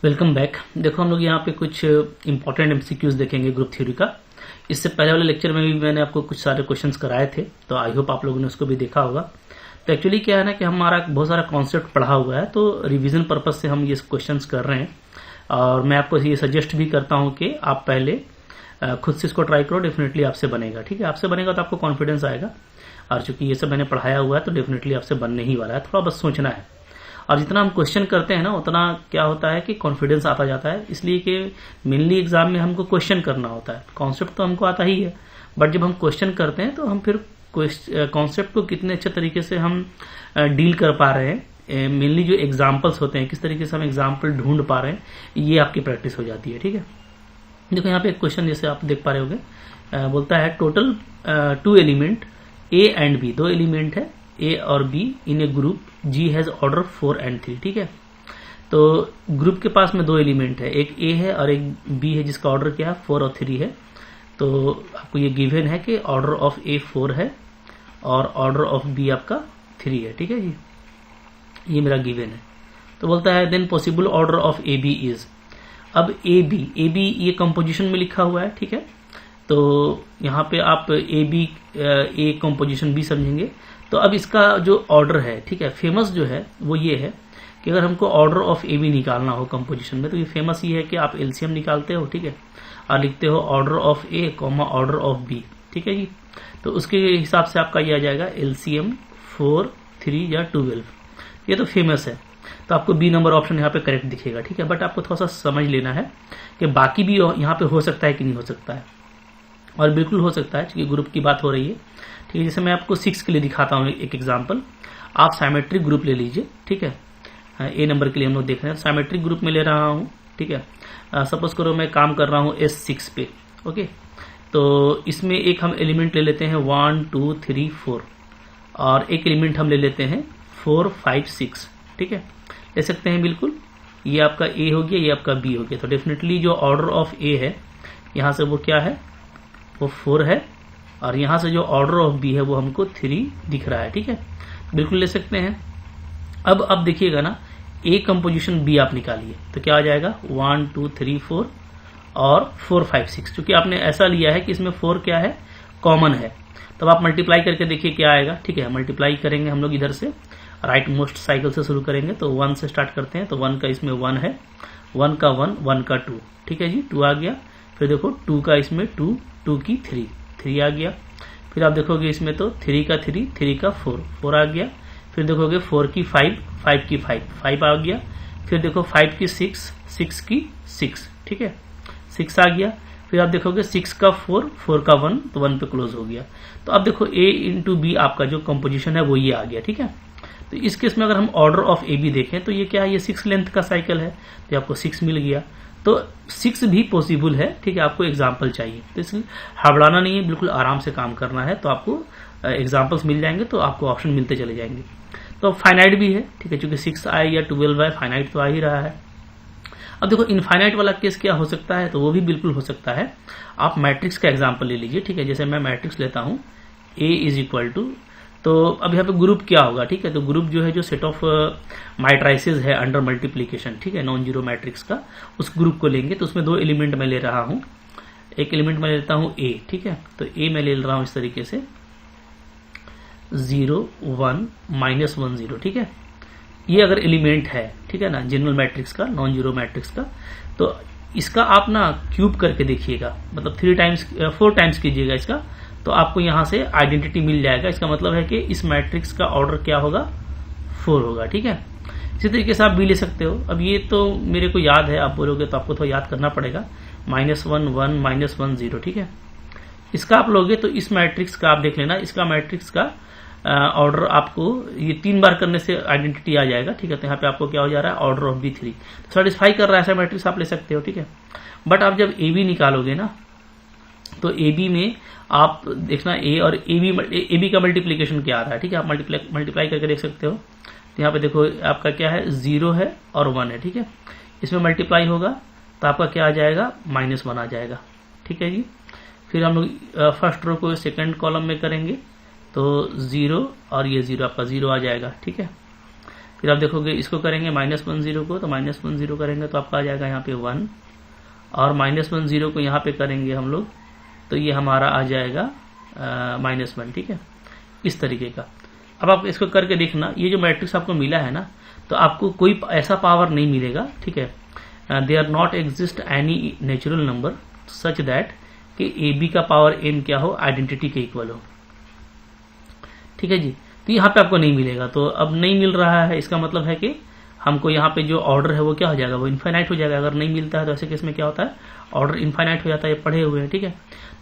Welcome back. देखो हम लोग यहाँ पे कुछ इंपॉर्टेंट एमसीक्यूज देखेंगे ग्रुप थ्योरी का। इससे पहले वाले लेक्चर में भी मैंने आपको कुछ सारे क्वेश्चंस कराए थे, तो आई होप आप लोगों ने उसको भी देखा होगा। तो एक्चुअली क्या है ना कि हमारा बहुत सारा कॉन्सेप्ट पढ़ा हुआ है, तो रिवीजन पर्पज से हम ये क्वेश्चंस कर रहे हैं। और मैं आपको ये सजेस्ट भी करता हूँ कि आप पहले खुद से इसको ट्राई करो, डेफिनेटली आपसे बनेगा। ठीक है, आपसे बनेगा तो आपको कॉन्फिडेंस आएगा, और चूंकि ये सब मैंने पढ़ाया हुआ है तो डेफिनेटली आपसे बनने ही वाला है। थोड़ा बस सोचना है, और जितना हम क्वेश्चन करते हैं ना उतना क्या होता है कि कॉन्फिडेंस आता जाता है। इसलिए कि मेनली एग्जाम में हमको क्वेश्चन करना होता है, कॉन्सेप्ट तो हमको आता ही है, बट जब हम क्वेश्चन करते हैं तो हम फिर कॉन्सेप्ट को कितने अच्छे तरीके से हम डील कर पा रहे हैं, मेनली जो एग्जाम्पल्स होते हैं किस तरीके से हम एग्जाम्पल ढूंढ पा रहे हैं, ये आपकी प्रैक्टिस हो जाती है। ठीक है, देखो यहाँ पे एक क्वेश्चन जैसे आप देख पा रहे होंगे, बोलता है total 2 element A and B, 2 element है ए और B in a group G has order 4 and 3। ठीक है, तो ग्रुप के पास में 2 एलिमेंट है, एक ए है और एक बी है जिसका ऑर्डर क्या है 4 और 3 है। तो आपको ये गिवन है कि ऑर्डर ऑफ ए 4 है और ऑर्डर ऑफ बी आपका 3 है। ठीक है जी, ये मेरा गिवन है। तो बोलता है then possible order of A B is, अब ए बी ये कंपोजिशन में लिखा हुआ है। ठीक है, तो यहाँ पे आप ए कंपोजिशन बी समझेंगे। तो अब इसका जो ऑर्डर है, ठीक है, फेमस जो है वो ये है कि अगर हमको ऑर्डर ऑफ ए बी निकालना हो कंपोजिशन में, तो ये फेमस ये है कि आप एलसीएम निकालते हो, ठीक है, और लिखते हो order of A comma order of B. ठीक है जी, तो उसके हिसाब से आपका ये आ जाएगा एलसीएम 4, 3 या 12। ये तो फेमस है, तो आपको बी नंबर ऑप्शन यहाँ पे करेक्ट दिखेगा। ठीक है, बट आपको थोड़ा सा समझ लेना है कि बाकी भी यहाँ पे हो सकता है कि नहीं हो सकता है, और बिल्कुल हो सकता है क्योंकि ग्रुप की बात हो रही है। ठीक है, जैसे मैं आपको 6 के लिए दिखाता हूँ एक एग्जांपल। आप साइमेट्रिक ग्रुप ले लीजिए। ठीक है, ए नंबर के लिए हम लोग देख रहे हैं, साइमेट्रिक ग्रुप में ले रहा हूँ। ठीक है, सपोज करो मैं काम कर रहा हूँ S6 पे। ओके, तो इसमें एक हम एलिमेंट ले लेते हैं 1, 2, 3, 4, और एक एलिमेंट हम ले लेते हैं 4, 5, 6। ठीक है, ले सकते हैं बिल्कुल। ये आपका ए हो गया, ये आपका बी हो गया। तो डेफिनेटली जो ऑर्डर ऑफ ए है यहाँ से वो क्या है, वो 4 है, और यहां से जो ऑर्डर ऑफ बी है वो हमको 3 दिख रहा है। ठीक है, बिल्कुल ले सकते हैं। अब देखिएगा ना, ए कंपोजिशन बी आप निकालिए तो क्या आ जाएगा 1, 2, 3, 4 और 4, 5, 6। क्योंकि आपने ऐसा लिया है कि इसमें 4 क्या है, कॉमन है, तब आप मल्टीप्लाई करके देखिए क्या आएगा। ठीक है, मल्टीप्लाई करेंगे हम लोग इधर से राइट मोस्ट साइकिल से शुरू करेंगे, तो 1 से स्टार्ट करते हैं। तो 1 का इसमें 1 है, 1 का 1, 1 का 2। ठीक है जी, 2 आ गया। फिर देखो 2 का इसमें 2, 2 की 3 आ गया। फिर आप देखोगे इसमें तो 3 का 3, 3 का 4 आ गया। फिर देखोगे 4 की 5, 5 की 5 आ गया। फिर देखो 5 की 6, 6 की 6। ठीक है, 6 आ गया। फिर आप देखोगे 6 का 4, 4 का 1, तो 1 पे क्लोज हो गया। तो अब देखो ए इंटू बी आपका जो कंपोजिशन है वो ये आ गया। ठीक है, तो इस केस में अगर हम ऑर्डर ऑफ ए बी देखें तो ये क्या है, ये 6 लेंथ का साइकिल है, तो आपको 6 मिल गया। तो 6 भी पॉसिबल है। ठीक है, आपको एग्जाम्पल चाहिए, तो इसलिए हड़बड़ाना नहीं है, बिल्कुल आराम से काम करना है। तो आपको एग्जाम्पल्स मिल जाएंगे, तो आपको ऑप्शन मिलते चले जाएंगे। तो फाइनाइट भी है। ठीक है, चूंकि 6 आए या 12 आए, फाइनाइट तो आ ही रहा है। अब देखो इनफाइनाइट वाला केस क्या हो सकता है, तो वो भी बिल्कुल हो सकता है। आप मैट्रिक्स का एग्जाम्पल ले लीजिए। ठीक है, जैसे मैं मैट्रिक्स लेता हूँ ए इज इक्वल टू, तो अब यहाँ पे ग्रुप क्या होगा। ठीक है, तो ग्रुप जो है जो सेट ऑफ मैट्राइसेस है अंडर मल्टीप्लीकेशन, ठीक है, नॉन जीरो मैट्रिक्स का, उस ग्रुप को लेंगे। तो उसमें 2 एलिमेंट मैं ले रहा हूँ, एक एलिमेंट मैं लेता हूँ ए। ठीक है, तो ए मैं ले रहा हूँ इस तरीके से 0, 1, -1, 0। ठीक है, ये अगर एलिमेंट है, ठीक है ना, जनरल मैट्रिक्स का, नॉन जीरो मैट्रिक्स का, तो इसका आप ना क्यूब करके देखिएगा, मतलब 4 टाइम्स कीजिएगा इसका, तो आपको यहां से आइडेंटिटी मिल जाएगा। इसका मतलब है कि इस मैट्रिक्स का ऑर्डर क्या होगा, 4 होगा। ठीक है, इसी तरीके से आप भी ले सकते हो। अब ये तो मेरे को याद है, आप बोलोगे तो आपको थोड़ा याद करना पड़ेगा, -1, 1, -1, 0। ठीक है, इसका आप लोगे तो इस मैट्रिक्स का आप देख लेना, इसका मैट्रिक्स का ऑर्डर आपको ये 3 बार करने से आइडेंटिटी आ जाएगा। ठीक है, तो यहाँ पे आपको क्या हो जा रहा है, ऑर्डर ऑफ B3 सेटिस्फाई कर रहा है, ऐसा मैट्रिक्स आप ले सकते हो। ठीक है, बट आप जब AB निकालोगे ना, तो AB में आप देखना ए और ए बी का मल्टीप्लीकेशन क्या आ रहा है। ठीक है, आप मल्टीप्लाई करके देख सकते हो। तो यहाँ पे देखो आपका क्या है, 0 है और 1 है। ठीक है, इसमें मल्टीप्लाई होगा तो आपका क्या आ जाएगा, -1 आ जाएगा। ठीक है जी, फिर हम लोग फर्स्ट रो को सेकंड कॉलम में करेंगे, तो 0 और ये 0 आपका 0 आ जाएगा। ठीक है, फिर आप देखोगे इसको करेंगे -10 को, तो -10 करेंगे तो आपका आ जाएगा यहाँ पे 1, और -10 को यहाँ पे करेंगे हम लोग तो ये हमारा आ जाएगा -1, ठीक है, इस तरीके का। अब आप इसको करके देखना, ये जो मैट्रिक्स आपको मिला है ना, तो आपको कोई ऐसा पावर नहीं मिलेगा, ठीक है, there not exist any natural number such that कि ए बी का पावर n क्या हो, आइडेंटिटी के इक्वल हो, ठीक है जी। तो यहाँ पे आपको नहीं मिलेगा, तो अब नहीं मिल रहा है, इसका मतलब है कि हमको यहाँ पे जो ऑर्डर है वो क्या हो जाएगा, वो इनफाइनाइट हो जाएगा। अगर नहीं मिलता है तो ऐसे केस में क्या होता है, ऑर्डर इनफाइनाइट हो जाता है, पढ़े हुए हैं, ठीक है।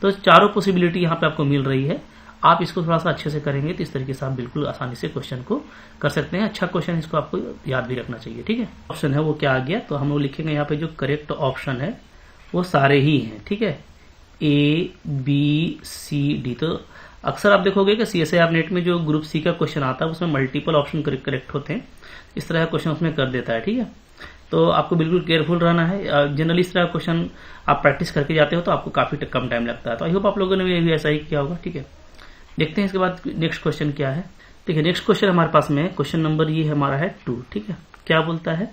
तो चारों पॉसिबिलिटी यहाँ पे आपको मिल रही है। आप इसको थोड़ा सा अच्छे से करेंगे तो इस तरीके से आप बिल्कुल आसानी से क्वेश्चन को कर सकते हैं। अच्छा क्वेश्चन, इसको आपको याद भी रखना चाहिए, ठीक है। ऑप्शन है वो क्या आ गया, तो हम लोग लिखेंगे यहाँ पे जो करेक्ट ऑप्शन है वो सारे ही हैं, ठीक है, A, B, C, D। तो अक्सर आप देखोगे कि CSIR नेट में जो ग्रुप सी का क्वेश्चन आता है उसमें मल्टीपल ऑप्शन करेक्ट होते हैं, इस तरह का क्वेश्चन उसमें कर देता है, ठीक है। तो आपको बिल्कुल केयरफुल रहना है। जनरली इस तरह का क्वेश्चन आप प्रैक्टिस करके जाते हो तो आपको काफी कम टाइम लगता है। तो आई होप आप लोगों ने भी ऐसा ही किया होगा, ठीक है। देखते हैं इसके बाद नेक्स्ट क्वेश्चन क्या है। ठीक है, नेक्स्ट क्वेश्चन हमारे पास में क्वेश्चन नंबर ये हमारा है 2, ठीक है। क्या बोलता है,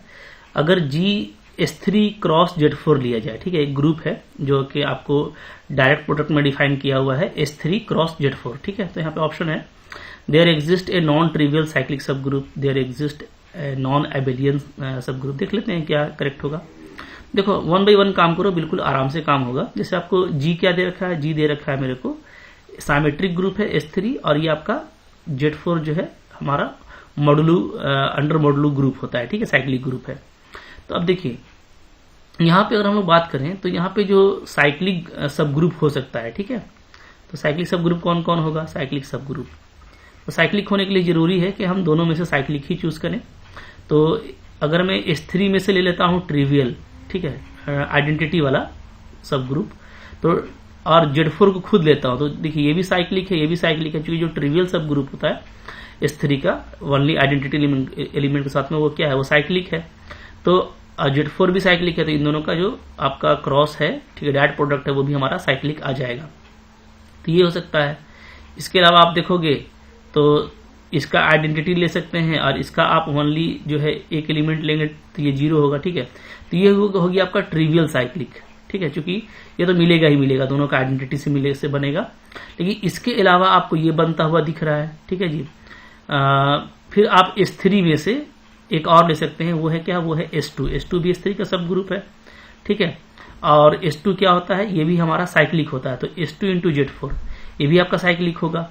अगर GS3 क्रॉस Z4 लिया जाए, ठीक है, एक ग्रुप है जो कि आपको डायरेक्ट प्रोडक्ट में डिफाइन किया हुआ है S3 क्रॉस Z4, ठीक है। तो यहाँ पे ऑप्शन है there exist a non trivial cyclic sub group, there exist non abelian sub group. देख लेते हैं क्या करेक्ट होगा। देखो 1 by 1 काम करो, बिल्कुल आराम से काम होगा। जैसे आपको G क्या दे रखा है, G दे रखा है मेरे को साइमेट्रिक ग्रुप है S3, और ये आपका Z4 जो है हमारा मॉडुलू अंडर मॉडुलू ग्रुप होता है, ठीक है, साइक्लिक ग्रुप है। तो अब देखिए यहाँ पे अगर हम लोग बात करें तो यहाँ पे जो साइक्लिक सब ग्रुप हो सकता है, ठीक है। तो साइक्लिक सब ग्रुप कौन कौन होगा, साइक्लिक सब ग्रुप। तो साइक्लिक होने के लिए जरूरी है कि हम दोनों में से साइक्लिक ही चूज करें। तो अगर मैं S3 में से ले लेता हूँ ट्रिवियल, ठीक है, आइडेंटिटी वाला सब ग्रुप, तो और Z4 को खुद लेता हूं, तो देखिए ये भी साइक्लिक है, ये भी साइक्लिक है, क्योंकि जो ट्रिवियल सब ग्रुप होता है S3 का ओनली आइडेंटिटी एलिमेंट के साथ में वो क्या है, वो साइक्लिक है। तो Z4 भी साइक्लिक है, तो इन दोनों का जो आपका क्रॉस है, ठीक है, डैट प्रोडक्ट है, वो भी हमारा साइक्लिक आ जाएगा। तो ये हो सकता है। इसके अलावा आप देखोगे तो इसका आइडेंटिटी ले सकते हैं, और इसका आप ओनली जो है एक एलिमेंट लेंगे तो ये 0 होगा, ठीक है। तो ये होगी आपका ट्रिवियल साइक्लिक, ठीक है, क्योंकि ये तो मिलेगा ही मिलेगा, दोनों का आइडेंटिटी से बनेगा। लेकिन इसके अलावा आपको ये बनता हुआ दिख रहा है, ठीक है जी। फिर आप S3 में से एक और ले सकते हैं, वो है क्या, वो है S2 भी S3 का सब ग्रुप है, ठीक है। और S2 क्या होता है, ये भी हमारा साइक्लिक होता है, तो S2 इंटू Z4 ये भी आपका साइक्लिक होगा।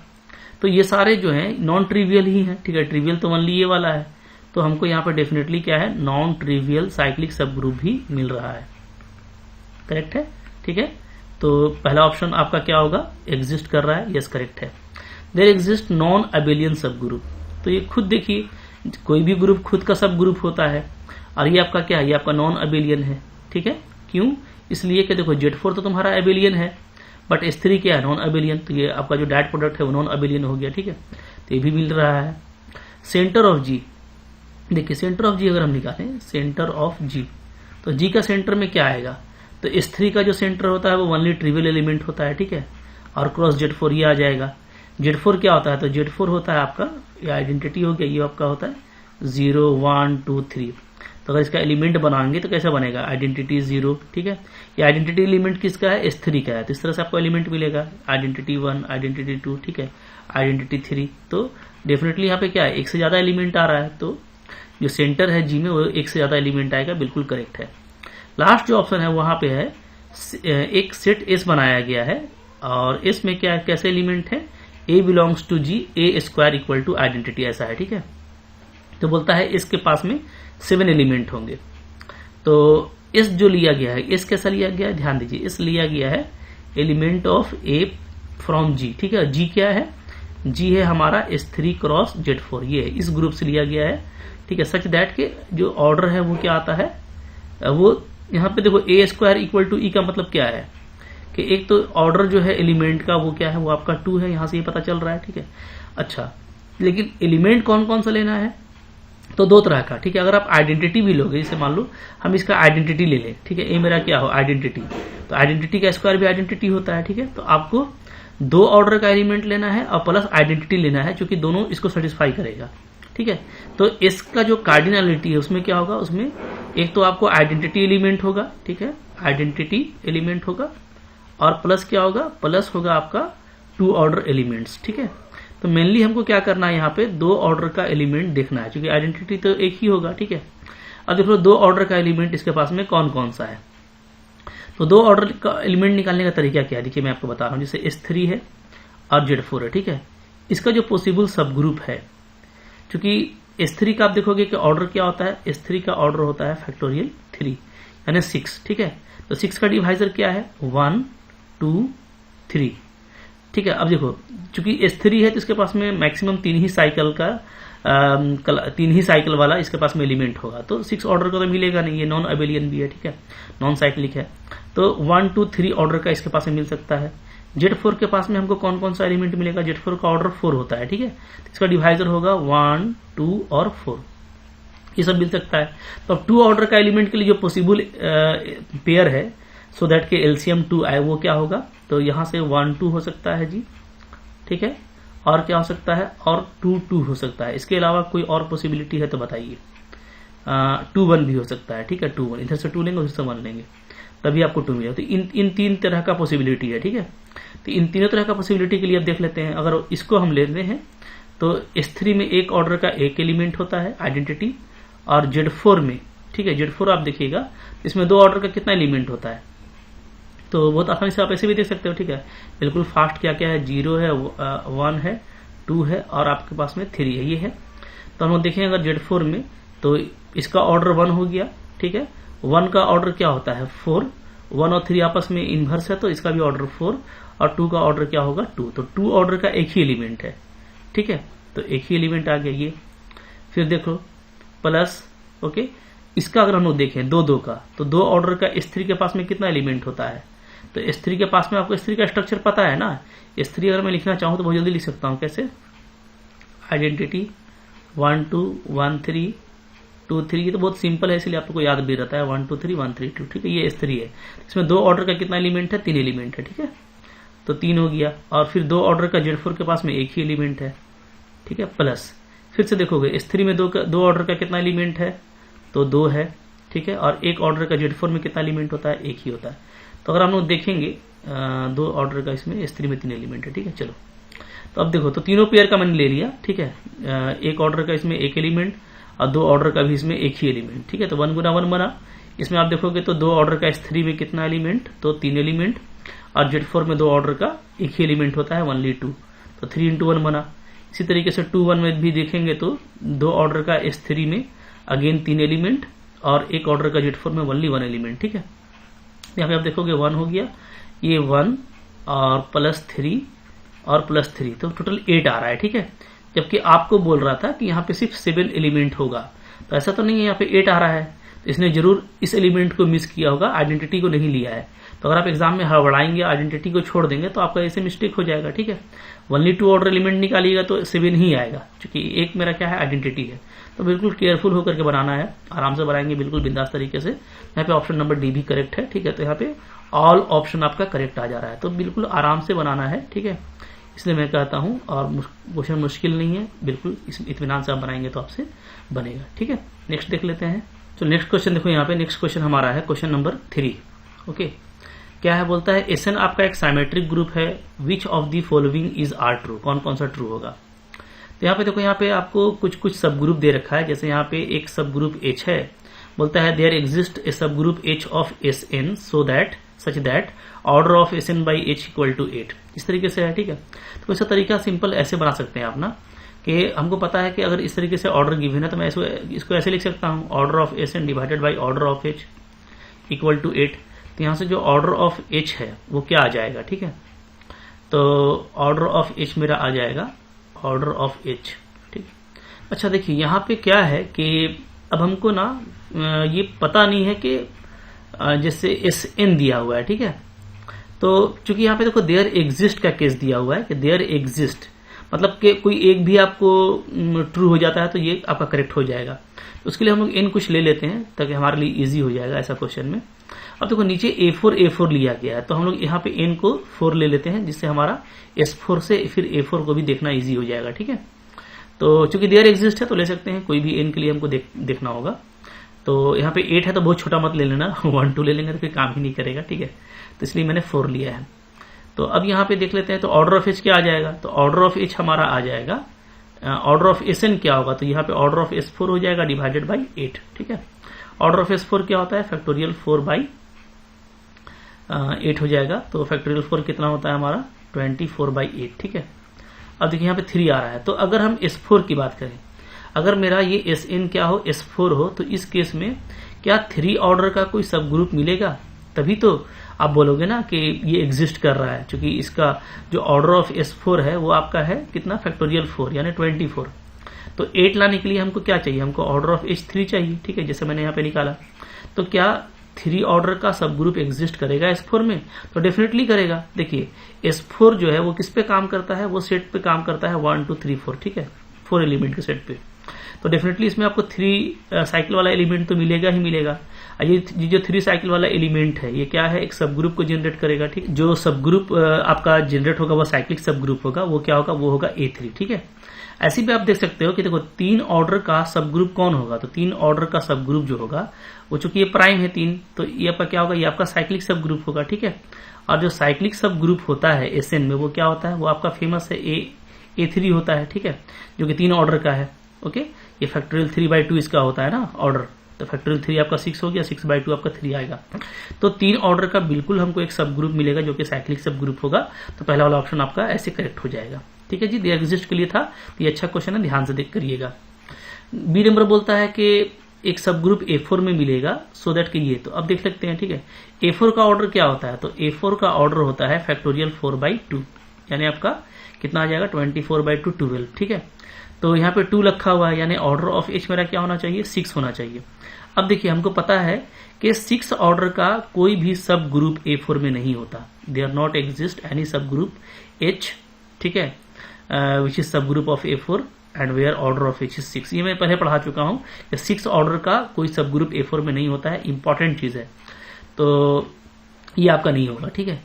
तो ये सारे जो है नॉन ट्रिवियल ही है, ठीक है। ट्रिवियल तो ओनली ये वाला है, तो हमको यहाँ पर डेफिनेटली क्या है, non trivial cyclic sub group भी मिल रहा है, करेक्ट है, ठीक है। तो पहला ऑप्शन आपका क्या होगा, एग्जिस्ट कर रहा है, यस करेक्ट है। देयर एग्जिस्ट नॉन अबेलियन सब ग्रुप। तो ये खुद देखिए कोई भी ग्रुप खुद का सब ग्रुप होता है, और ये आपका क्या है, ये आपका नॉन अबेलियन है, ठीक है। क्यों, इसलिए कि देखो Z4 तो तुम्हारा अबेलियन है, बट S3 क्या है, नॉन अबेलियन। तो ये आपका जो डैट प्रोडक्ट है वो नॉन अबेलियन हो गया, ठीक है। तो ये भी मिल रहा है। सेंटर ऑफ G, देखिए सेंटर ऑफ G अगर हम निकालें, सेंटर ऑफ G, तो G का सेंटर में क्या आएगा, तो S3 का जो सेंटर होता है वो ओनली ट्रिवियल एलिमेंट होता है, ठीक है। और क्रॉस Z4 ये आ जाएगा। Z4 क्या होता है, तो Z4 होता है आपका, ये आइडेंटिटी हो गया, ये आपका होता है 0 1 2 3। तो अगर इसका एलिमेंट बनाएंगे तो कैसा बनेगा, आइडेंटिटी 0, ठीक है। ये आइडेंटिटी एलिमेंट किसका है, S3 का है, तो इस तरह से आपको एलिमेंट मिलेगा, आइडेंटिटी 1, आइडेंटिटी 2, ठीक है, आइडेंटिटी 3। तो डेफिनेटली यहाँ पे क्या है, एक से ज्यादा एलिमेंट आ रहा है, तो जो सेंटर है G में वो एक से ज्यादा एलिमेंट आएगा, बिल्कुल करेक्ट है। लास्ट जो ऑप्शन है वहां पे है एक सेट S बनाया गया है, और S में क्या कैसे एलिमेंट है, A belongs to G, A square equal to identity, ऐसा है, ठीक है। तो बोलता है इसके पास में 7 एलिमेंट होंगे। तो S जो लिया गया है, S कैसा लिया गया है, ध्यान दीजिए, S लिया गया है element of A from G, ठीक है। G क्या है, G है हमारा S3 क्रॉस Z4, ये इस ग्रुप से लिया गया है, ठीक है। सच दैट के जो ऑर्डर है वो क्या आता है, वो यहाँ पे देखो A square equal to E का मतलब क्या है कि एक तो ऑर्डर जो है एलिमेंट का वो क्या है, वो आपका 2 है, यहां से ये पता चल रहा है, ठीक है। अच्छा, लेकिन एलिमेंट कौन कौन सा लेना है, तो 2 तरह का, ठीक है। अगर आप आइडेंटिटी भी लोगे, जैसे मान लो हम इसका आइडेंटिटी ले लें, ठीक है, ये मेरा क्या हो, आइडेंटिटी, तो आइडेंटिटी का स्क्वायर भी आइडेंटिटी होता है, ठीक है। तो आपको 2 ऑर्डर का एलिमेंट लेना है और प्लस आइडेंटिटी लेना है, क्योंकि दोनों इसको सेटिस्फाई करेगा। ठीक है। तो इसका जो कार्डिनलिटी है उसमें क्या होगा, उसमें एक तो आपको आइडेंटिटी एलिमेंट होगा, ठीक है, आइडेंटिटी एलिमेंट होगा, और प्लस क्या होगा, प्लस होगा आपका 2 ऑर्डर एलिमेंट्स, ठीक है। तो मेनली हमको क्या करना है, यहाँ पे 2 ऑर्डर का एलिमेंट देखना है, क्योंकि आइडेंटिटी तो एक ही होगा, ठीक है। अब देखो 2 ऑर्डर का एलिमेंट इसके पास में कौन कौन सा है। तो 2 ऑर्डर का एलिमेंट निकालने का तरीका क्या है, देखिए मैं आपको बता रहा हूँ। जैसे S3 है और Z4 है, ठीक है। इसका जो पॉसिबल सब ग्रुप है, क्योंकि S3 का आप देखोगे कि ऑर्डर क्या होता है, S3 का ऑर्डर होता है फैक्टोरियल 3 यानी 6, ठीक है। तो 6 का डिवाइजर क्या है, 1 2 3, ठीक है। अब देखो चूंकि S3 है तो इसके पास में मैक्सिमम 3 ही साइकिल वाला इसके पास में एलिमेंट होगा, तो 6 ऑर्डर का तो मिलेगा नहीं, ये नॉन अबेलियन भी है, ठीक है, नॉन साइक्लिक है। तो 1 2 3 ऑर्डर का इसके पास में मिल सकता है। Z4 के पास में हमको कौन कौन सा एलिमेंट मिलेगा, Z4 का ऑर्डर 4 होता है, ठीक है। इसका डिवाइजर होगा 1 2 और 4, ये सब मिल सकता है। तो अब 2 ऑर्डर का एलिमेंट के लिए जो पॉसिबल पेयर है, सो दैट के एलसीएम 2 आए, वो क्या होगा, तो यहां से 1 2 हो सकता है जी, ठीक है, और क्या हो सकता है, और 2 2 हो सकता है। इसके अलावा कोई और पॉसिबिलिटी है तो बताइए। 2 1 भी हो सकता है, ठीक है, 2 1, इधर से 2 लेंगे उधर से 1 लेंगे, तभी आपको 2 मिलेगा। तो इन 3 तरह का पॉसिबिलिटी है, ठीक है। तो इन तीनों तरह का पॉसिबिलिटी के लिए अब देख लेते हैं। अगर इसको हम लेते हैं तो S3 में एक ऑर्डर का एक एलिमेंट होता है आइडेंटिटी, और Z4 में, ठीक है, Z4 आप देखिएगा इसमें 2 ऑर्डर का कितना एलिमेंट होता है, तो बहुत आसानी से आप ऐसे भी देख सकते हो, ठीक है, बिल्कुल फास्ट। क्या क्या है, 0 है, 1 है, 2 है, और आपके पास में 3 है, ये है। तो हम देखें अगर Z4 में, तो इसका ऑर्डर 1 हो गया, ठीक है। 1 का ऑर्डर क्या होता है, 4, 1 और 3 आपस में इनवर्स है, तो इसका भी ऑर्डर 4, और 2 का ऑर्डर क्या होगा, 2। तो 2 ऑर्डर का एक ही एलिमेंट है, ठीक है, तो एक ही एलिमेंट आ गया ये। फिर देखो प्लस, ओके, इसका अगर हम लोग देखें 2 2 का, तो 2 ऑर्डर का S3 के पास में कितना एलिमेंट होता है, तो S3 के पास में आपको S3 का स्ट्रक्चर पता है ना। S3 अगर मैं लिखना चाहूं तो बहुत जल्दी लिख सकता हूं, कैसे, आइडेंटिटी 1 2 1 3 2 3, ये तो बहुत सिंपल है, इसलिए आपको याद भी रहता है, 1 2 3 1 3 2, ठीक है। ये S3 है, इसमें 2 ऑर्डर का कितना एलिमेंट है, 3 एलिमेंट है, ठीक है, तो 3 हो गया। और फिर 2 ऑर्डर का Z4 के पास में एक ही एलिमेंट है, ठीक है, प्लस फिर से देखोगे S3 में 2 ऑर्डर का कितना एलिमेंट है, तो 2 है, ठीक है, और एक ऑर्डर का Z4 में कितना एलिमेंट होता है, एक ही होता है। तो अगर हम लोग देखेंगे 2 ऑर्डर का इसमें S3 में 3 एलिमेंट है, ठीक है। चलो तो अब देखो, तो तीनों पेयर का मैंने ले लिया, ठीक है, एक ऑर्डर का इसमें एक एलिमेंट और 2 ऑर्डर का भी इसमें एक ही एलिमेंट, ठीक है। तो 1 गुना 1 बना। इसमें आप देखोगे तो 2 ऑर्डर का S3 में कितना एलिमेंट, तो 3 एलिमेंट, और Z4 में 2 ऑर्डर का एक ही एलिमेंट होता है, ओनली 2, तो 3 into 1 बना। इसी तरीके से 2 1 में भी देखेंगे तो 2 ऑर्डर का S3 में अगेन 3 एलिमेंट, और एक ऑर्डर का Z4 में ओनली 1 एलिमेंट, ठीक है। यहाँ पे आप देखोगे 1 हो गया, ये 1 और प्लस 3 और प्लस 3, तो टोटल 8 आ रहा है, ठीक है। जबकि आपको बोल रहा था कि यहाँ पे सिर्फ 7 एलिमेंट होगा, तो ऐसा तो नहीं है, यहाँ पे 8 आ रहा है, तो इसने जरूर इस एलिमेंट को मिस किया होगा, आइडेंटिटी को नहीं लिया है। तो अगर आप एग्जाम में हड़बड़ाएंगे, आइडेंटिटी को छोड़ देंगे, तो आपका ऐसे मिस्टेक हो जाएगा, ठीक है। ओनली 2 ऑर्डर एलिमेंट निकालिएगा तो 7 ही आएगा, क्योंकि एक मेरा क्या है, आइडेंटिटी है। तो बिल्कुल केयरफुल होकर के बनाना है, आराम से बनाएंगे, बिल्कुल बिंदास तरीके से। यहाँ पे ऑप्शन नंबर डी भी करेक्ट है, ठीक है, तो यहाँ पे ऑल ऑप्शन आपका करेक्ट आ जा रहा है, तो बिल्कुल आराम से बनाना है, ठीक है। इसलिए मैं कहता हूँ, और क्वेश्चन मुश्किल नहीं है, बिल्कुल इत्मीनान से आप बनाएंगे तो आपसे बनेगा, ठीक है। नेक्स्ट देख लेते हैं। तो नेक्स्ट क्वेश्चन देखो, यहाँ पे नेक्स्ट क्वेश्चन हमारा है क्वेश्चन नंबर 3, ओके। क्या है, बोलता है SN आपका एक साइमेट्रिक ग्रुप है, which of the following is are true, कौन कौन सा ट्रू होगा। तो यहाँ पे देखो, यहाँ पे आपको कुछ कुछ सब ग्रुप दे रखा है। जैसे यहाँ पे एक सब ग्रुप H है, बोलता है there exist a sub group H of SN so that such that order of SN by H equal to 8, इस तरीके से है, ठीक है। तो ऐसा तरीका सिंपल ऐसे बना सकते हैं आप ना, कि हमको पता है कि अगर इस तरीके से ऑर्डर गिवन है तो मैं इसको ऐसे लिख सकता हूँ, order of SN divided by order of H equal to 8। तो यहाँ से जो ऑर्डर ऑफ H है वो क्या आ जाएगा, ठीक है, तो ऑर्डर ऑफ H मेरा आ जाएगा ऑर्डर ऑफ H, ठीक। अच्छा देखिए, यहाँ पे क्या है कि अब हमको ना ये पता नहीं है कि जैसे SN दिया हुआ है, ठीक है, तो चूंकि यहाँ पे देखो देयर एग्जिस्ट का केस दिया हुआ है कि देयर एग्जिस्ट, मतलब कि कोई एक भी आपको ट्रू हो जाता है तो ये आपका करेक्ट हो जाएगा। तो उसके लिए हम लोग n कुछ ले लेते हैं ताकि हमारे लिए इजी हो जाएगा ऐसा क्वेश्चन में। अब देखो नीचे A4 लिया गया है, तो हम लोग यहाँ पे n को 4 ले लेते हैं, जिससे हमारा S4 से फिर A4 को भी देखना इजी हो जाएगा, ठीक है। तो चूंकि देयर एग्जिस्ट है तो ले सकते हैं, कोई भी n के लिए हमको देखना होगा। तो यहाँ पे 8 है तो बहुत छोटा मत ले लेना 1 2 ले लेंगे तो कोई काम ही नहीं करेगा, ठीक है। तो इसलिए मैंने 4 लिया है। तो अब यहाँ पे देख लेते हैं, तो ऑर्डर ऑफ एच क्या आ जाएगा, तो ऑर्डर ऑफ एच हमारा आ जाएगा, ऑर्डर ऑफ एस एन क्या होगा, तो यहाँ पे ऑर्डर ऑफ S4 हो जाएगा डिवाइडेड बाई 8, ठीक है। ऑर्डर ऑफ S4 क्या होता है, फैक्टोरियल 4/8 हो जाएगा। तो फैक्टोरियल 4 कितना होता है हमारा 24/8, ठीक है। अब देखिए यहाँ पे 3 आ रहा है, तो अगर हम S4 की बात करें, अगर मेरा ये SN क्या हो, S4 हो, तो इस केस में क्या 3 ऑर्डर का कोई सब ग्रुप मिलेगा, तभी तो आप बोलोगे ना कि ये एग्जिस्ट कर रहा है। क्योंकि इसका जो ऑर्डर ऑफ S4 है वो आपका है कितना, फैक्टोरियल 4 यानी 24। तो 8 लाने के लिए हमको क्या चाहिए, हमको ऑर्डर ऑफ H3 चाहिए, ठीक है, जैसे मैंने यहाँ पे निकाला। तो क्या 3 ऑर्डर का सब ग्रुप एग्जिस्ट करेगा S4 में, तो डेफिनेटली करेगा। देखिए S4 जो है वो किस पे काम करता है, वो सेट पे काम करता है 1 2 3 4, ठीक है, 4 एलिमेंट के सेट पे। तो डेफिनेटली इसमें आपको 3 साइकिल वाला एलिमेंट तो मिलेगा ही मिलेगा। ये जो 3 साइकिल वाला एलिमेंट है ये क्या है, एक सब ग्रुप को जनरेट करेगा, ठीक। जो सब ग्रुप आपका जनरेट होगा वो साइक्लिक सब ग्रुप होगा, वो क्या होगा, वो होगा A3, ठीक है। ऐसे भी आप देख सकते हो कि देखो 3 ऑर्डर का सब ग्रुप कौन होगा, तो 3 ऑर्डर का सब ग्रुप जो होगा वो चूंकि ये प्राइम है 3, तो ये आपका क्या होगा, ये आपका साइक्लिक सब ग्रुप होगा, ठीक है। और जो साइक्लिक सब ग्रुप होता है SN में वो क्या होता है, वो आपका फेमस है A3 होता है, ठीक है, जो कि 3 ऑर्डर का है। ओके, ये फैक्टोरियल 3/2 इसका होता है ना ऑर्डर, तो फैक्टोरियल 3 आपका 6 हो गया, 6/2 आपका 3 आएगा। तो 3 ऑर्डर का बिल्कुल हमको एक सब ग्रुप मिलेगा जो कि साइक्लिक सब ग्रुप होगा। तो पहला वाला ऑप्शन आपका ऐसे करेक्ट हो जाएगा, ठीक है जी। देयर एग्जिस्ट के लिए था, तो ये अच्छा क्वेश्चन है, ध्यान से देख करिएगा। बी नंबर बोलता है कि एक सब ग्रुप A4 में मिलेगा, सो दैट कि ये, तो अब देख सकते हैं, ठीक है। A4 का ऑर्डर क्या होता है, तो A4 का ऑर्डर होता है फैक्टोरियल 4/2, यानी आपका कितना आ जाएगा 24/2 12, ठीक है। तो यहाँ पे 2 रखा हुआ है, यानी ऑर्डर ऑफ H मेरा क्या होना चाहिए, 6 होना चाहिए। अब देखिए हमको पता है कि 6 ऑर्डर का कोई भी सब ग्रुप A4 में नहीं होता, they are not exist any sub group H, ठीक है, which is sub group of A4 and where order of H is 6। ये मैं पहले पढ़ा चुका हूं कि 6 ऑर्डर का कोई सब ग्रुप A4 में नहीं होता है, इंपॉर्टेंट चीज है, तो ये आपका नहीं होगा, ठीक है।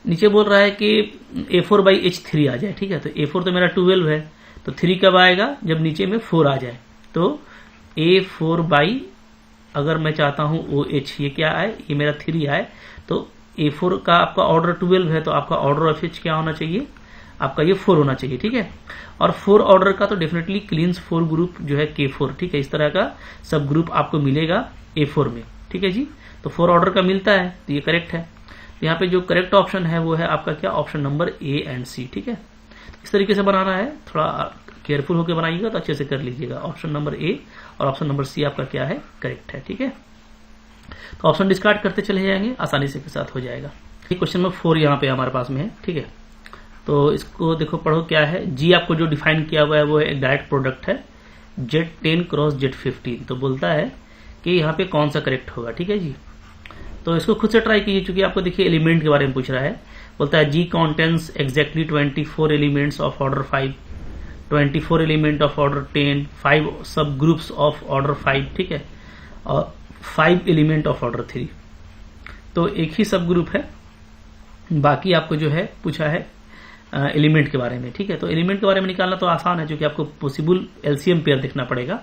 नीचे बोल रहा है कि A4/H3 आ जाए, ठीक है, तो A4 तो मेरा 12 है, तो 3 कब आएगा, जब नीचे में 4 आ जाए। तो A4 अगर मैं चाहता हूं OH ये क्या आए, ये मेरा 3 आए, तो A4 का आपका ऑर्डर 12 है, तो आपका ऑर्डर ऑफ H क्या होना चाहिए, आपका ये 4 होना चाहिए, ठीक है। और 4 ऑर्डर का तो डेफिनेटली क्लींस 4 ग्रुप जो है K4, ठीक है, इस तरह का सब ग्रुप आपको मिलेगा A4 में, ठीक है जी। तो 4 ऑर्डर का मिलता है, तो ये करेक्ट है। तो यहाँ पे जो करेक्ट ऑप्शन है वो है आपका क्या, option number A and C, ठीक है। इस तरीके से बनाना है, थोड़ा केयरफुल होकर बनाइएगा तो अच्छे से कर लीजिएगा। ऑप्शन नंबर A और ऑप्शन नंबर C आपका क्या है, करेक्ट है, ठीक है। तो ऑप्शन डिस्कार्ड करते चले जाएंगे, आसानी से के साथ हो जाएगा। क्वेश्चन नंबर 4 यहाँ पे हमारे पास में है, ठीक है। तो इसको देखो, पढ़ो क्या है। जी आपको जो डिफाइन किया हुआ है वो है एक डायरेक्ट प्रोडक्ट है Z10 क्रॉस Z15। तो बोलता है कि यहाँ पे कौन सा करेक्ट होगा, ठीक है जी। तो इसको खुद से ट्राई कीजिए, क्योंकि आपको देखिए एलिमेंट के बारे में पूछ रहा है। बोलता है G contains exactly 24 elements of order 5, 24 element of order 10, 5 सब ग्रुप्स ऑफ ऑर्डर 5, ठीक है, और 5 एलिमेंट ऑफ ऑर्डर 3। तो एक ही सब ग्रुप है, बाकी आपको जो है पूछा है एलिमेंट के बारे में, ठीक है। तो एलिमेंट के बारे में निकालना तो आसान है, क्योंकि आपको पॉसिबल एलसीएम पेयर देखना पड़ेगा।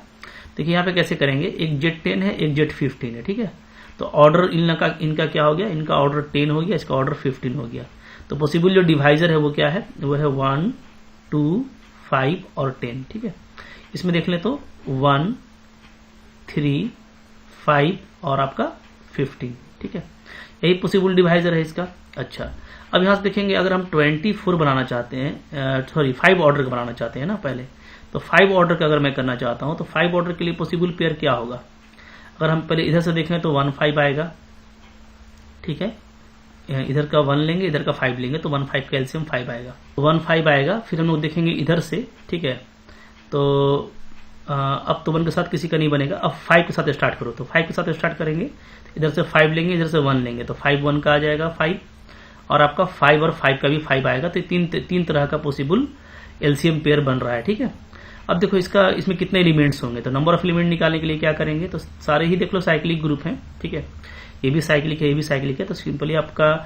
देखिए यहाँ पे कैसे करेंगे, एक Z10 है, एक Z15 है, ठीक है। तो ऑर्डर इनका क्या हो गया, इनका ऑर्डर 10 हो गया, इसका ऑर्डर 15 हो गया। तो पॉसिबल जो डिवाइजर है वो क्या है, वो है 1 2 5 और 10, ठीक है। इसमें देख लें तो 1 3 5 और आपका 15, ठीक है, यही पॉसिबल डिवाइजर है इसका। अच्छा, अब यहां से देखेंगे, अगर हम 24 बनाना चाहते हैं, 5 ऑर्डर का बनाना चाहते हैं ना पहले, तो 5 ऑर्डर का अगर मैं करना चाहता हूं तो 5 ऑर्डर के लिए पॉसिबल पेयर क्या होगा। अगर हम पहले इधर से देखें तो 1 5 आएगा, ठीक है, इधर का 1 लेंगे, इधर का 5 लेंगे, तो 1 5 का एलसीएम 5 आएगा, 1 5 आएगा। फिर हम लोग देखेंगे इधर से, ठीक है, तो अब तो 1 के साथ किसी का नहीं बनेगा, अब 5 के साथ स्टार्ट करो। तो 5 के साथ स्टार्ट करेंगे, इधर से 5 लेंगे, इधर से 1 लेंगे, तो 5 1 का आ जाएगा 5, और आपका 5 और 5 का भी 5 आएगा। तो तीन तरह का पॉसिबल एलसीएम पेयर बन रहा है, ठीक है। अब देखो इसमें कितने एलिमेंट्स होंगे, तो नंबर ऑफ एलिमेंट निकालने के लिए क्या करेंगे, तो सारे ही देख लो साइक्लिक ग्रुप हैं, ठीक है, ये भी साइक्लिक है, ये भी साइक्लिक है। तो सिंपली आपका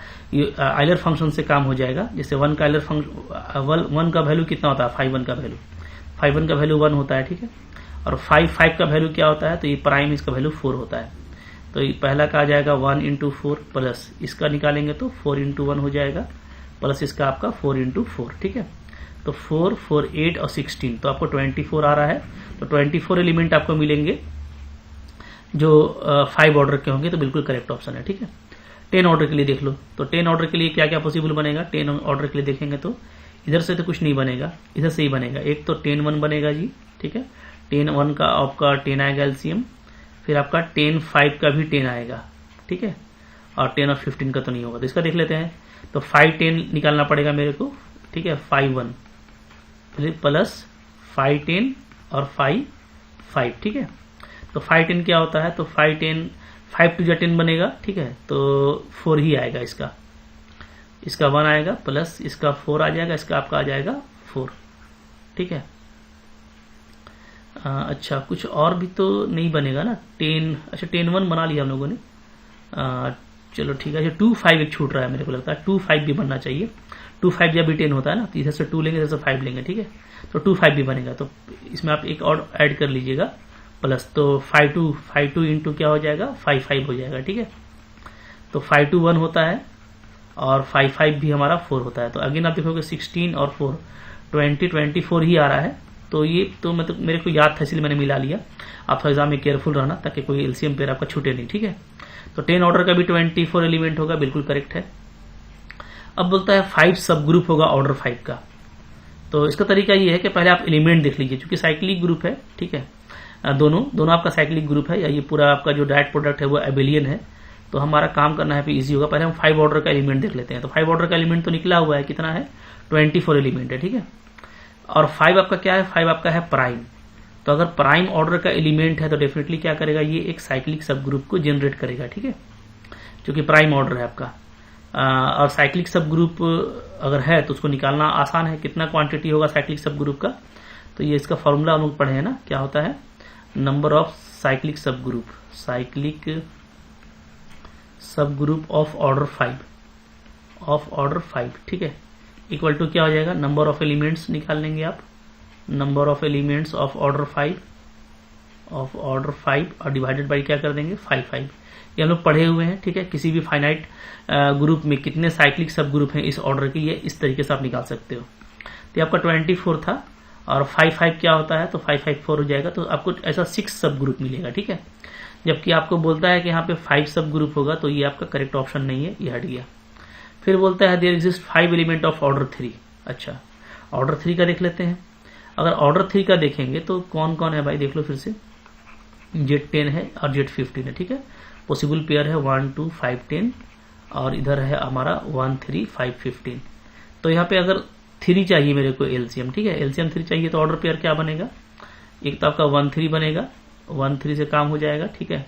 आइलर फंक्शन से काम हो जाएगा। जैसे 1 का आइलर फंक्शन 1 का वैल्यू कितना होता है, 5 1 का वैल्यू फाइव 1 का वैल्यू 1 होता है, ठीक है। और 5 का वैल्यू क्या होता है, तो ये प्राइम इसका वैल्यू 4 होता है। तो ये पहला का आ जाएगा 1 इंटू 4 प्लस इसका निकालेंगे तो 4 इंटू 1 हो जाएगा प्लस इसका आपका 4 इंटू 4, ठीक है। तो 4, 4, 8 और 16, तो आपको 24 आ रहा है। तो 24 एलिमेंट आपको मिलेंगे जो 5 ऑर्डर के होंगे, तो बिल्कुल करेक्ट ऑप्शन है, ठीक है। 10 ऑर्डर के लिए देख लो, तो 10 ऑर्डर के लिए क्या क्या पॉसिबल बनेगा। 10 ऑर्डर के लिए देखेंगे तो इधर से तो कुछ नहीं बनेगा, इधर से ही बनेगा। एक तो 10 1 बनेगा जी, ठीक है। 10 1 का आपका 10 आएगा एलसीएम, फिर आपका 10 5 का भी 10 आएगा, ठीक है। और 10 और 15 का तो नहीं होगा, तो इसका देख लेते हैं। तो 5 10 निकालना पड़ेगा मेरे को, ठीक है। 5 1 फिर प्लस 5 10 और 5 5, ठीक है। तो 5 10 क्या होता है, तो 5 10 5 2 10 बनेगा, ठीक है। तो 4 ही आएगा, इसका 1 आएगा प्लस इसका 4 आ जाएगा, इसका आपका आ जाएगा 4, ठीक है। अच्छा कुछ और भी तो नहीं बनेगा ना। 10 अच्छा 10 1 बना लिया हम लोगों ने। चलो ठीक है। 2 5 एक छूट रहा है, मेरे को लगता है 2 5 भी बनना चाहिए। 2 5 जब भी 10 होता है ना, तो इधर से 2 लेंगे, इधर से 5 लेंगे, ठीक है। तो 2 5 भी बनेगा, तो इसमें आप एक और ऐड कर लीजिएगा प्लस। तो 5 2 इंटू क्या हो जाएगा, 5 5 हो जाएगा, ठीक है। तो 5 2 1 होता है और 5 5 भी हमारा 4 होता है। तो अगेन आप देखोगे 16 और 4 20 24 ही आ रहा है। तो ये तो मतलब मेरे को याद था, इसलिए मैंने मिला लिया। आप थोड़ा एग्जाम में केयरफुल रहना ताकि कोई एलसीएम पेयर आपका छूटे नहीं, ठीक है। तो 10 ऑर्डर का भी 24 एलिमेंट होगा, बिल्कुल करेक्ट है। अब बोलता है 5 सब ग्रुप होगा ऑर्डर 5 का। तो इसका तरीका ये है कि पहले आप एलिमेंट देख लीजिए, क्योंकि साइक्लिक ग्रुप है, ठीक है। दोनों आपका साइक्लिक ग्रुप है, या ये पूरा आपका जो डायरेक्ट प्रोडक्ट है वो एबेलियन है। तो हमारा काम करना है इजी होगा। पहले हम 5 ऑर्डर का एलिमेंट देख लेते हैं। तो 5 ऑर्डर का एलिमेंट तो निकला हुआ है, कितना है, 24 एलिमेंट है, ठीक है। और 5 आपका क्या है, 5 आपका है प्राइम। तो अगर प्राइम ऑर्डर का एलिमेंट है तो डेफिनेटली क्या करेगा, ये एक साइक्लिक सब ग्रुप को जनरेट करेगा, ठीक है, जो कि प्राइम ऑर्डर है आपका। और साइक्लिक सब ग्रुप अगर है तो उसको निकालना आसान है, कितना क्वांटिटी होगा साइक्लिक सब ग्रुप का। तो ये इसका फॉर्मूला हम लोग पढ़े हैं ना, क्या होता है, number of cyclic sub group of order 5, ठीक है, इक्वल टू क्या हो जाएगा, नंबर ऑफ एलिमेंट्स निकाल लेंगे आप, number of elements of order 5 और डिवाइडेड बाई क्या कर देंगे 5 5। ये हम लोग पढ़े हुए हैं, ठीक है। किसी भी फाइनाइट ग्रुप में कितने साइक्लिक सब ग्रुप हैं इस ऑर्डर के, ये इस तरीके से आप निकाल सकते हो। तो आपका 24 था और 5 5 क्या होता है, तो 5 5 4 हो जाएगा। तो आपको ऐसा 6 सब ग्रुप मिलेगा, ठीक है। जबकि आपको बोलता है कि यहाँ पे 5 सब ग्रुप होगा, तो ये आपका करेक्ट ऑप्शन नहीं है, ये हट गया। फिर बोलता है there exist 5 element of order 3। अच्छा ऑर्डर 3 का देख लेते हैं। अगर ऑर्डर 3 का देखेंगे तो कौन कौन है भाई, देख लो फिर से। Z10 है और Z15 है, ठीक है। पॉसिबल पेयर है 1 2 5 10 और इधर है हमारा 1 3 5 15। तो यहाँ पे अगर 3 चाहिए मेरे को एलसीएम, ठीक है, एलसीएम 3 चाहिए तो ऑर्डर पेयर क्या बनेगा, एक तो आपका 1 3 बनेगा, 1 3 से काम हो जाएगा, ठीक है।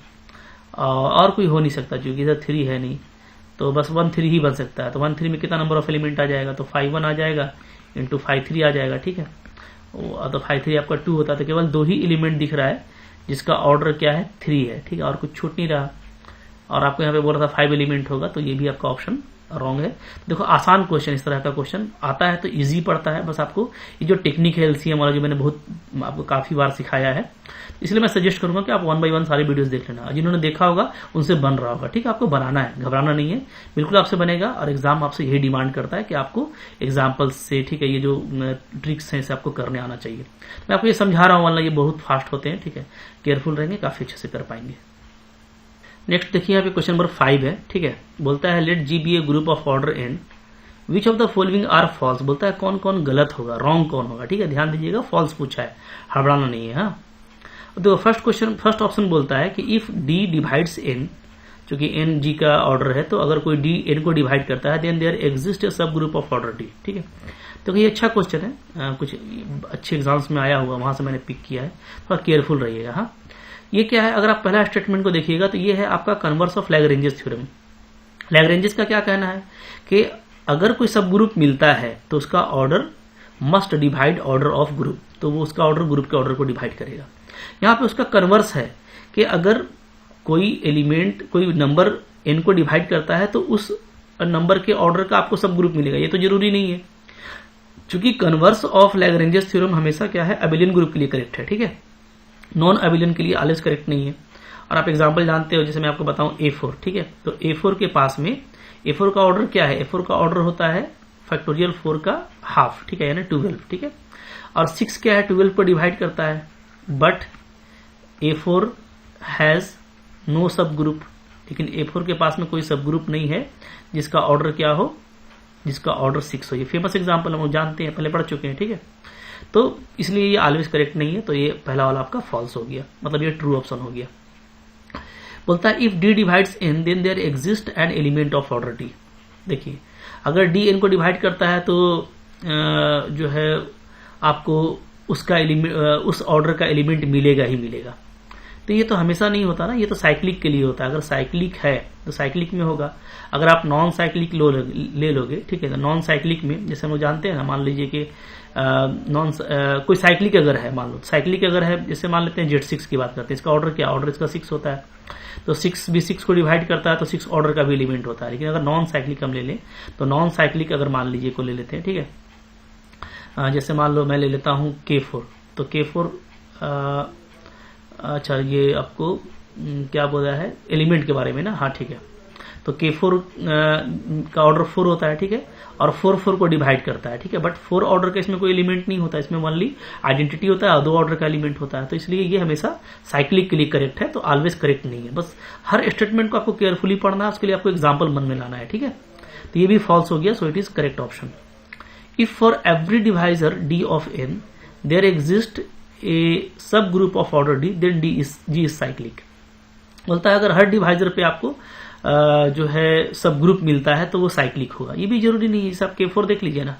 और कोई हो नहीं सकता क्योंकि इधर 3 है नहीं, तो बस 1 3 ही बन सकता है। तो 1 3 में कितना नंबर ऑफ एलिमेंट आ जाएगा, तो 5 1 आ जाएगा इंटू 5 3 आ जाएगा, ठीक है। तो 5 3 आपका 2 होता है। तो केवल 2 ही एलिमेंट दिख रहा है जिसका ऑर्डर क्या है 3 है, ठीक है, और कुछ छूट नहीं रहा। और आपको यहाँ पे बोला था 5 एलिमेंट होगा, तो ये भी आपका ऑप्शन रॉन्ग है। देखो आसान क्वेश्चन, इस तरह का क्वेश्चन आता है तो इजी पड़ता है। बस आपको ये जो टेक्निक है एलसीएम वाला, जो मैंने आपको काफी बार सिखाया है, इसलिए मैं सजेस्ट करूंगा कि आप 1 बाय 1 सारे वीडियोस देख लेना। जिन्होंने देखा होगा उनसे बन रहा होगा, ठीक है। आपको बनाना है, घबराना नहीं है, बिल्कुल आपसे बनेगा। और एग्जाम आपसे यही डिमांड करता है कि आपको एग्जाम्पल से, ठीक है, ये जो ट्रिक्स हैं इसे आपको करने आना चाहिए। मैं आपको ये समझा रहा हूँ, वरना ये बहुत फास्ट होते हैं, ठीक है। केयरफुल रहेंगे, काफी अच्छे से कर पाएंगे। नेक्स्ट देखिए यहाँ पे क्वेश्चन नंबर 5 है, ठीक है। बोलता है let G be a group of order n, which of the following are false. बोलता है कौन कौन गलत होगा, रॉन्ग कौन होगा, ठीक है। ध्यान दीजिएगा, फॉल्स पूछा है, हड़बड़ाना नहीं है। हाँ देखो फर्स्ट ऑप्शन बोलता है कि इफ डी डिवाइड्स एन, चूंकि एन जी का ऑर्डर है, तो अगर कोई डी एन को डिवाइड करता है then there exist a sub group of order D, ठीक है। तो ये अच्छा क्वेश्चन है, कुछ अच्छे एग्जाम्स में आया हुआ, वहां से मैंने पिक किया है, थोड़ा केयरफुल रहिएगा। हाँ ये क्या है, अगर आप पहला स्टेटमेंट को देखिएगा तो ये है आपका converse of Lagrange's theorem. Lagrange's का क्या कहना है कि अगर कोई सब ग्रुप मिलता है तो उसका order must divide order of group, तो वो उसका ऑर्डर ग्रुप के ऑर्डर को डिवाइड करेगा। यहाँ पे उसका कन्वर्स है कि अगर कोई एलिमेंट, कोई नंबर एन को डिवाइड करता है तो उस नंबर के ऑर्डर का आपको सब ग्रुप मिलेगा। ये तो जरूरी नहीं है, चूंकि कन्वर्स ऑफ लैग्रेंजेस थ्योरम हमेशा क्या है, अबेलियन ग्रुप के लिए करेक्ट है, ठीक है, नॉन अबेलियन के लिए ऑलवेज करेक्ट नहीं है। और आप एग्जांपल जानते हो, जैसे मैं आपको बताऊं A4, ठीक है, तो A4 के पास में A4 का ऑर्डर क्या है, A4 का ऑर्डर होता है फैक्टोरियल 4 का हाफ, ठीक है, यानी 12, ठीक है, और 6 क्या है, 12 पर डिवाइड करता है, बट A4 हैज नो सब ग्रुप, लेकिन A4 के पास में कोई सब ग्रुप नहीं है जिसका ऑर्डर क्या हो, जिसका ऑर्डर 6 हो। ये फेमस एग्जांपल हम जानते हैं, पहले पढ़ चुके हैं, ठीक है, तो इसलिए ये ऑलवेज करेक्ट नहीं है, तो ये पहला वाला आपका फॉल्स हो गया, मतलब ये ट्रू ऑप्शन हो गया। बोलता है if D divides N then there exist an element of order D। देखिए अगर D N को डिवाइड करता है तो जो है आपको उसका उस ऑर्डर का एलिमेंट मिलेगा ही मिलेगा। तो ये तो हमेशा नहीं होता ना, ये तो साइक्लिक के लिए होता है। अगर साइक्लिक है तो साइक्लिक में होगा। अगर आप नॉन साइक्लिक ले लोगे, ठीक है, तो नॉन साइक्लिक में जैसे हम लोग जानते हैं ना, मान लीजिए कि कोई साइक्लिक अगर है, मान लो साइक्लिक अगर है, जैसे मान लेते हैं Z6 की बात करते हैं, इसका ऑर्डर क्या, ऑर्डर इसका 6 होता है, तो 6 भी 6 को डिवाइड करता है तो 6 ऑर्डर का भी एलिमेंट होता है। लेकिन अगर नॉन साइक्लिक हम ले लें तो नॉन साइक्लिक अगर मान लीजिए को ले लेते हैं, ठीक है, जैसे मान लो मैं ले लेता हूं K4, तो K4 अच्छा ये आपको क्या बोला है एलिमेंट के बारे में ना, हाँ ठीक है, तो K4 का ऑर्डर 4 होता है, ठीक है, और 4 को डिवाइड करता है, ठीक है, बट 4 ऑर्डर का इसमें कोई एलिमेंट नहीं होता, इसमें ओनली आइडेंटिटी होता है और 2 ऑर्डर का एलिमेंट होता है। तो इसलिए ये हमेशा साइक्लिक के लिए करेक्ट है, तो ऑलवेज करेक्ट नहीं है। बस हर स्टेटमेंट को आपको केयरफुली पढ़ना है, उसके लिए आपको एग्जाम्पल मन में लाना है, ठीक है। तो ये भी फॉल्स हो गया, so it is correct option. If for every divisor D of N there exist a sub group of order D then G is cyclic. बोलता है अगर हर डिवाइजर पे आपको जो है सब ग्रुप मिलता है तो वो साइक्लिक होगा। ये भी जरूरी नहीं है, जैसे आप K4 देख लीजिए ना,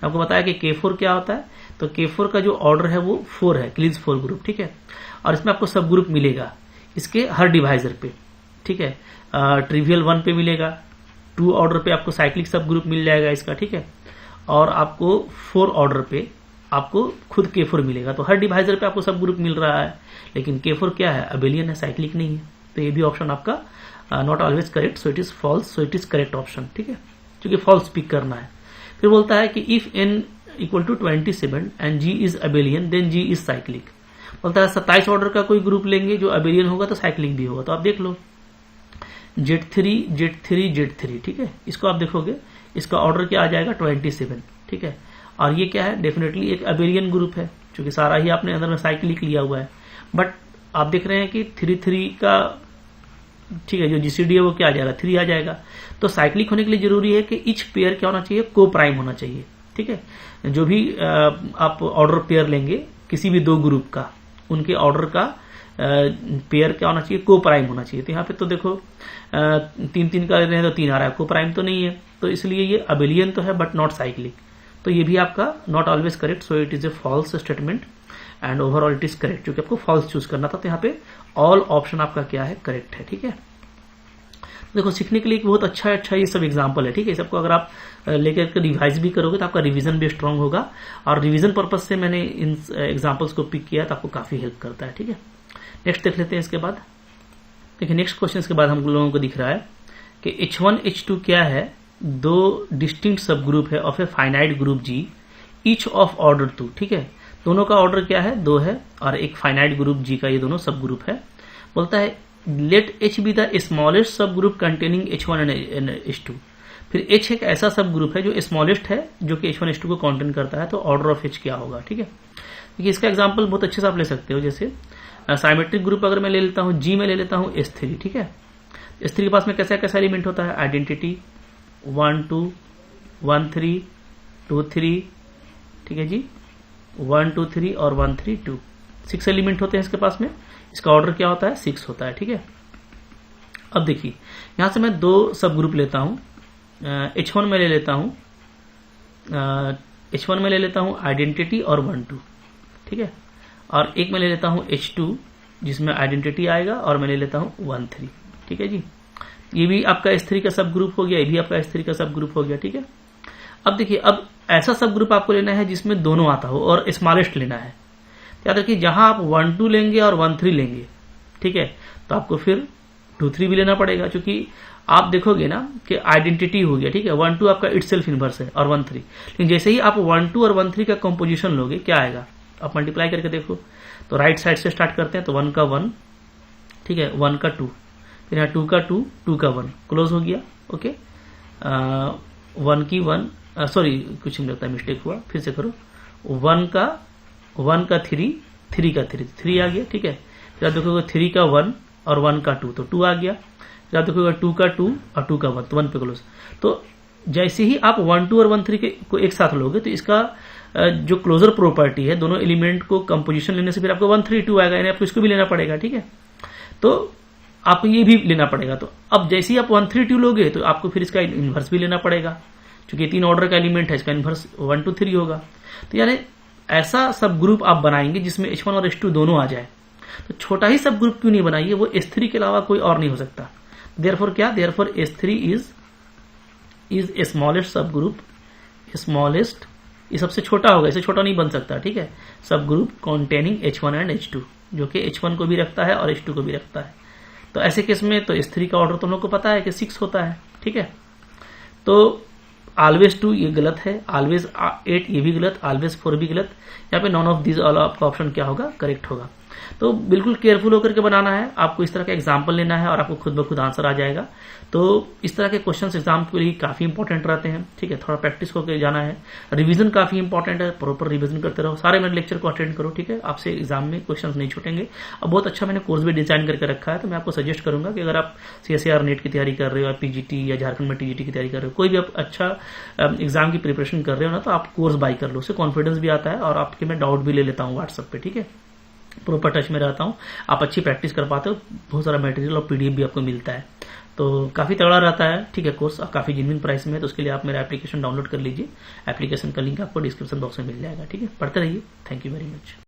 आपको बताया कि K4 क्या होता है, तो K4 का जो ऑर्डर है वो 4 है, क्लीज 4 ग्रुप, ठीक है, और इसमें आपको सब ग्रुप मिलेगा इसके हर डिवाइजर पे, ठीक है, ट्रिवियल 1 पे मिलेगा, 2 ऑर्डर पे आपको साइक्लिक सब ग्रुप मिल जाएगा इसका, ठीक है, और आपको 4 ऑर्डर पे आपको खुद K4 मिलेगा। तो हर डिवाइजर पे आपको सब ग्रुप मिल रहा है, लेकिन K4 क्या है, अबेलियन है, साइक्लिक नहीं है। तो ये भी ऑप्शन आपका not always correct, so it is false, so it is correct option, ठीक है, क्योंकि फॉल्स पिक करना है। फिर बोलता है कि if N equal to 27 and G is abelian then G is cyclic. बोलता है 27 ऑर्डर का कोई ग्रुप लेंगे जो अबेलियन होगा तो साइक्लिक भी होगा। तो आप देख लो Z3 Z3 Z3, ठीक है, इसको आप देखोगे इसका ऑर्डर क्या आ जाएगा 27, ठीक है, और ये क्या है, डेफिनेटली एक अबेलियन ग्रुप है, क्योंकि सारा ही आपने अंदर में साइक्लिक लिया हुआ है। बट आप देख रहे हैं कि 3 का, ठीक है, जो GCD है वो क्या आ जाएगा, 3 आ जाएगा। तो साइक्लिक होने के लिए जरूरी है कि ईच पेयर क्या होना चाहिए, को प्राइम होना चाहिए, ठीक है। जो भी आप ऑर्डर पेयर लेंगे किसी भी 2 ग्रुप का, उनके ऑर्डर का पेयर क्या होना चाहिए, को प्राइम होना चाहिए। तो यहाँ पे तो देखो 3 का लेते हैं तो 3 आ रहा है, को प्राइम तो नहीं है, तो इसलिए ये अबेलियन तो है बट नॉट साइक्लिक। तो ये भी आपका not always correct, so it is a false statement and overall it is correct, क्योंकि आपको फॉल्स चूज करना था। तो यहाँ पे ऑल ऑप्शन आपका क्या है, करेक्ट है, ठीक है। देखो सीखने के लिए एक बहुत अच्छा ये सब एग्जाम्पल है, ठीक है। सबको अगर आप लेकर रिवाइज भी करोगे तो आपका रिवीजन भी स्ट्रांग होगा, और रिवीजन पर्पज से मैंने इन एग्जाम्पल्स को पिक किया तो आपको काफी हेल्प करता है, ठीक है। नेक्स्ट देख लेते हैं इसके बाद। देखिए नेक्स्ट क्वेश्चन के बाद हम लोगों को दिख रहा है कि H1 H2 क्या है, 2 डिस्टिंक्ट सब ग्रुप है of a finite group G each of order 2, ठीक है। दोनों का ऑर्डर क्या है, 2 है, और एक फाइनाइट ग्रुप G का ये दोनों सब ग्रुप है। बोलता है let H be the smallest sub group containing H1 and H2। फिर H एक ऐसा सब ग्रुप है जो स्मॉलेस्ट है, जो कि H1 H2 को कंटेन करता है, तो ऑर्डर ऑफ H क्या होगा, ठीक है। देखिए इसका एग्जाम्पल बहुत अच्छे से आप ले सकते हो। जैसे साइमेट्रिक ग्रुप अगर मैं ले लेता हूं G में ले लेता हूं S3, ठीक है। S3 के पास में कैसा कैसा एलिमेंट होता है, आइडेंटिटी 1 2 1 3 2 3, ठीक है जी, 1 2 3 और 1 3 2, 6 एलिमेंट होते हैं इसके पास में। इसका ऑर्डर क्या होता है, 6 होता है, ठीक है। अब देखिए यहां से मैं 2 सब ग्रुप लेता हूं, H1 में ले लेता हूं, H1 में ले लेता हूं आइडेंटिटी और 1 2, ठीक है, और एक मैं ले लेता हूं H2 जिसमें आइडेंटिटी आएगा, और मैं ले लेता हूं 1 3, ठीक है जी। ये भी आपका S3 का सब ग्रुप हो गया, ये भी आपका S3 का सब ग्रुप हो गया, ठीक है। अब देखिए अब ऐसा सब ग्रुप आपको लेना है जिसमें दोनों आता हो और स्मॉलेस्ट लेना है। याद रखिए जहां आप 1 2 लेंगे और 1 3 लेंगे, ठीक है, तो आपको फिर 2 3 भी लेना पड़ेगा, क्योंकि आप देखोगे ना कि आइडेंटिटी हो गया, ठीक है, 1 2 आपका इट सेल्फ इनवर्स है और 1 3, लेकिन जैसे ही आप 1 2 और 1 3 का कंपोजिशन लोगे क्या आएगा, आप मल्टीप्लाई करके देखो। तो राइट साइड से स्टार्ट करते हैं, तो 1 का 1, ठीक है, 1 का 2, फिर यहाँ 2 का 2, 2 का 1, क्लोज हो गया। ओके, 1 की 1, सॉरी कुछ नहीं लगता मिस्टेक हुआ, फिर से करो, 1 का 3, 3 का 3, 3 आ गया, ठीक है। फिर आप देखोगे 3 का 1 और 1 का 2, तो 2 आ गया। फिर आप देखोगे 2 का 2 और 2 का 1, तो 1 पे क्लोज। तो जैसे ही आप 1 2 और 1 3 को एक साथ लोगे तो इसका जो क्लोजर प्रॉपर्टी है, दोनों एलिमेंट को कंपोजिशन लेने से फिर आपको 1 3 2 आएगा, यानी आपको इसको भी लेना पड़ेगा, ठीक है। तो आपको ये भी लेना पड़ेगा। तो अब जैसे ही आप 1 3 2 लोगे तो आपको फिर इसका इन्वर्स भी लेना पड़ेगा, क्योंकि 3 ऑर्डर का एलिमेंट है, इसका इन्वर्स 1 2 3 होगा। तो यानी ऐसा सब ग्रुप आप बनाएंगे जिसमें H1 और H2 दोनों आ जाए। तो छोटा ही सब ग्रुप क्यों नहीं बनाइए, वो S3 के अलावा कोई और नहीं हो सकता। देयरफॉर क्या, therefore S3 is a smallest sub group, smallest, ये सबसे छोटा होगा, इससे छोटा नहीं बन सकता, ठीक है, सब group containing H1 and H2, जो कि H1 को भी रखता है और H2 को भी रखता है। तो ऐसे केस में तो S3 का ऑर्डर तुम लोग को पता है कि 6 होता है, ठीक है। तो ऑलवेज 2 ये गलत है, ऑलवेज 8 ये भी गलत, ऑलवेज 4 भी गलत। यहाँ पे नॉन ऑफ दिस ऑल आपका ऑप्शन क्या होगा, करेक्ट होगा। तो बिल्कुल केयरफुल होकर के बनाना है, आपको इस तरह का एग्जाम्पल लेना है और आपको खुद ब खुद आंसर आ जाएगा। तो इस तरह के क्वेश्चन एग्जाम के लिए काफी इंपॉर्टेंट रहते हैं, ठीक है। थोड़ा प्रैक्टिस होकर जाना है, रिवीजन काफी इंपॉर्टेंट है, प्रॉपर रिवीजन करते रहो, सारे मेरे लेक्चर को अटेंड करो, ठीक है। आपसे एग्जाम में क्वेश्चन नहीं छूटेंगे। अब बहुत अच्छा मैंने कोर्स भी डिजाइन करके रखा है, तो मैं आपको सजेस्ट करूंगा कि अगर आप CSIR नेट की तैयारी कर रहे हो, या PGT या झारखंड में TGT की तैयारी कर रहे हो, कोई भी आप अच्छा एग्जाम की प्रिपरेशन कर रहे हो ना, तो आप कोर्स बाय कर लो, उससे कॉन्फिडेंस भी आता है और आपके मैं डाउट भी ले लेता हूँ व्हाट्सएप पे, ठीक है। प्रॉपर टच में रहता हूँ, आप अच्छी प्रैक्टिस कर पाते हो, बहुत सारा मटेरियल और PDF भी आपको मिलता है, तो काफी तगड़ा रहता है, ठीक है। कोर्स काफी जेन्युइन प्राइस में है, तो उसके लिए आप मेरा एप्लीकेशन डाउनलोड कर लीजिए। एप्लीकेशन का लिंक आपको डिस्क्रिप्शन बॉक्स में मिल जाएगा, ठीक है। पढ़ते रहिए, थैंक यू वेरी मच।